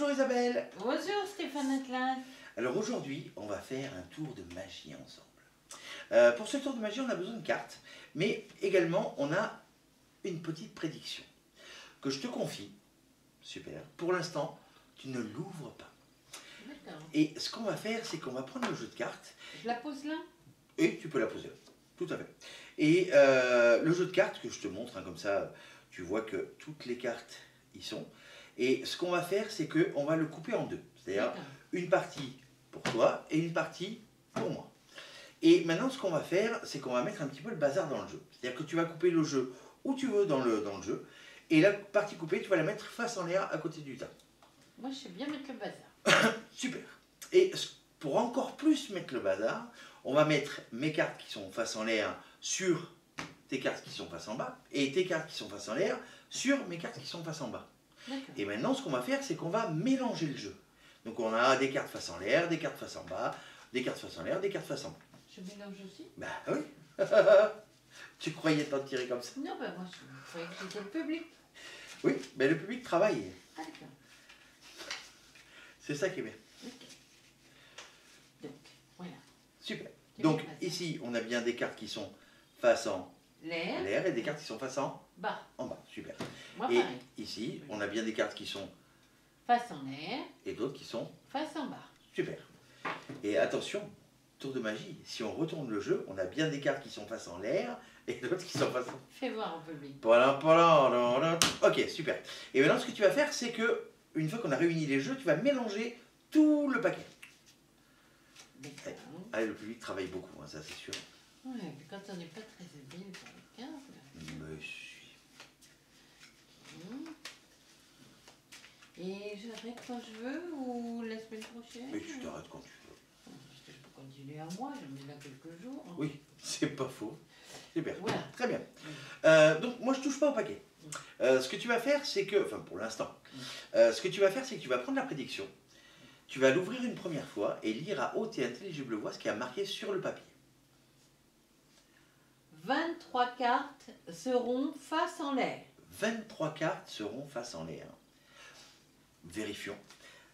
Bonjour Isabelle. Bonjour Stéphane Atlas. Alors aujourd'hui, on va faire un tour de magie ensemble. Pour ce tour de magie, on a besoin de cartes, mais également on a une petite prédiction que je te confie. Super. Pour l'instant, tu ne l'ouvres pas. D'accord. Et ce qu'on va faire, c'est qu'on va prendre le jeu de cartes. Je la pose là? Et tu peux la poser là. Tout à fait. Et le jeu de cartes que je te montre, hein, comme ça, tu vois que toutes les cartes y sont. Et ce qu'on va faire, c'est qu'on va le couper en deux. C'est-à-dire une partie pour toi et une partie pour moi. Et maintenant, ce qu'on va faire, c'est qu'on va mettre un petit peu le bazar dans le jeu. C'est-à-dire que tu vas couper le jeu où tu veux dans le jeu. Et la partie coupée, tu vas la mettre face en l'air à côté du tas. Moi, je sais bien mettre le bazar. Super. Et pour encore plus mettre le bazar, on va mettre mes cartes qui sont face en l'air sur tes cartes qui sont face en bas et tes cartes qui sont face en l'air sur mes cartes qui sont face en bas. Et maintenant, ce qu'on va faire, c'est qu'on va mélanger le jeu. Donc, on a des cartes face en l'air, des cartes face en bas, des cartes face en l'air, des cartes face en bas. Je mélange aussi? Bah oui. Tu croyais t'en tirer comme ça? Non, ben moi, je croyais que c'était le public. Oui, mais le public travaille. Ah, d'accord. C'est ça qui est bien. Ok. Donc, voilà. Super. Donc, ici, on a bien des cartes qui sont face en l'air et des cartes qui sont face en bas. En bas, super. Moi, et pareil. Ici, on a bien des cartes qui sont face en l'air et d'autres qui sont face en bas. Super. Et attention, tour de magie, si on retourne le jeu, on a bien des cartes qui sont face en l'air et d'autres qui sont face en... Fais voir au public. Ok, super. Et maintenant, ce que tu vas faire, c'est que, une fois qu'on a réuni les jeux, tu vas mélanger tout le paquet. Allez, le public travaille beaucoup, hein, ça c'est sûr. Ouais, mais quand on n'est pas très habile pour les cartes... Me suis. Et j'arrête quand je veux ou la semaine prochaine? Mais tu t'arrêtes quand tu veux. Parce que je peux continuer un mois, je mets là quelques jours. Oui, c'est pas faux. Super, voilà. Très bien. Donc moi je touche pas au paquet. Ce que tu vas faire, c'est que, enfin pour l'instant, ce que tu vas faire, c'est que tu vas prendre la prédiction, tu vas l'ouvrir une première fois et lire à haute et intelligible voix ce qui a marqué sur le papier. 23 cartes seront face en l'air. 23 cartes seront face en l'air. Vérifions.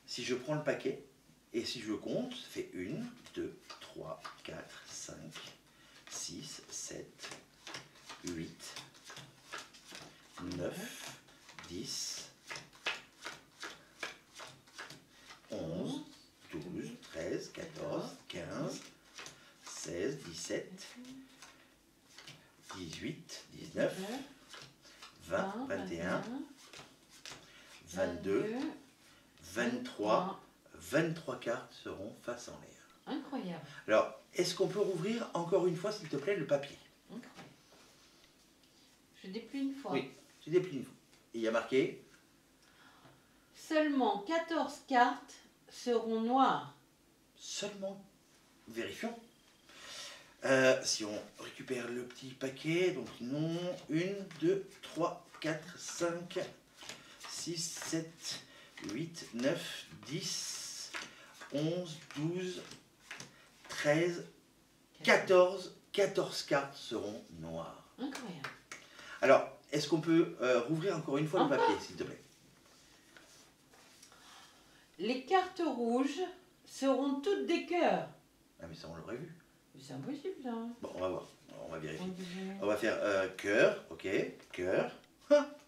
Si je prends le paquet et si je compte, ça fait 1, 2, 3, 4, 5, 6, 7, 8, 9, 10, 11, 12, 13, 14, 15, 16, 17, 18, 19, 20, 21, 22, 23, 23 cartes seront face en l'air. Incroyable. Alors, est-ce qu'on peut rouvrir encore une fois, s'il te plaît, le papier? Incroyable. Je déplie une fois. Oui, tu déplies une fois. Et il y a marqué? Seulement 14 cartes seront noires. Seulement. Vérifions. Si on récupère le petit paquet, donc non, 1, 2, 3, 4, 5, 6, 7, 8, 9, 10, 11, 12, 13, 14, 14 cartes seront noires. Incroyable. Alors, est-ce qu'on peut rouvrir encore une fois le papier, s'il te plaît? Les cartes rouges seront toutes des cœurs. Ah mais ça on l'aurait vu. C'est impossible ça. Bon, on va voir, on va vérifier. On va faire cœur, ok, cœur,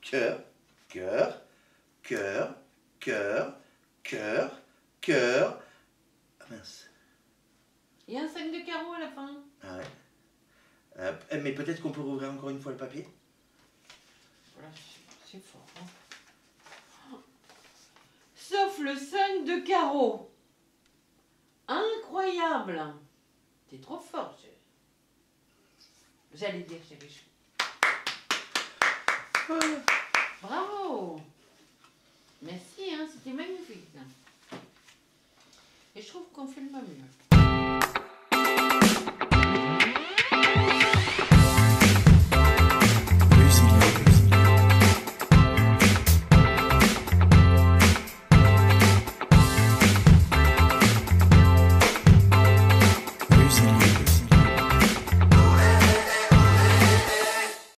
cœur, cœur, cœur, cœur, cœur, cœur. Ah mince. Il y a un 5 de carreau à la fin. Ah ouais. Mais peut-être qu'on peut rouvrir encore une fois le papier? Voilà, c'est fort. Hein. Sauf le 5 de carreau. Incroyable. T'es trop fort. J'allais dire que j'avais chaud. Bravo. Merci, hein, c'était magnifique. Et je trouve qu'on fait le mieux.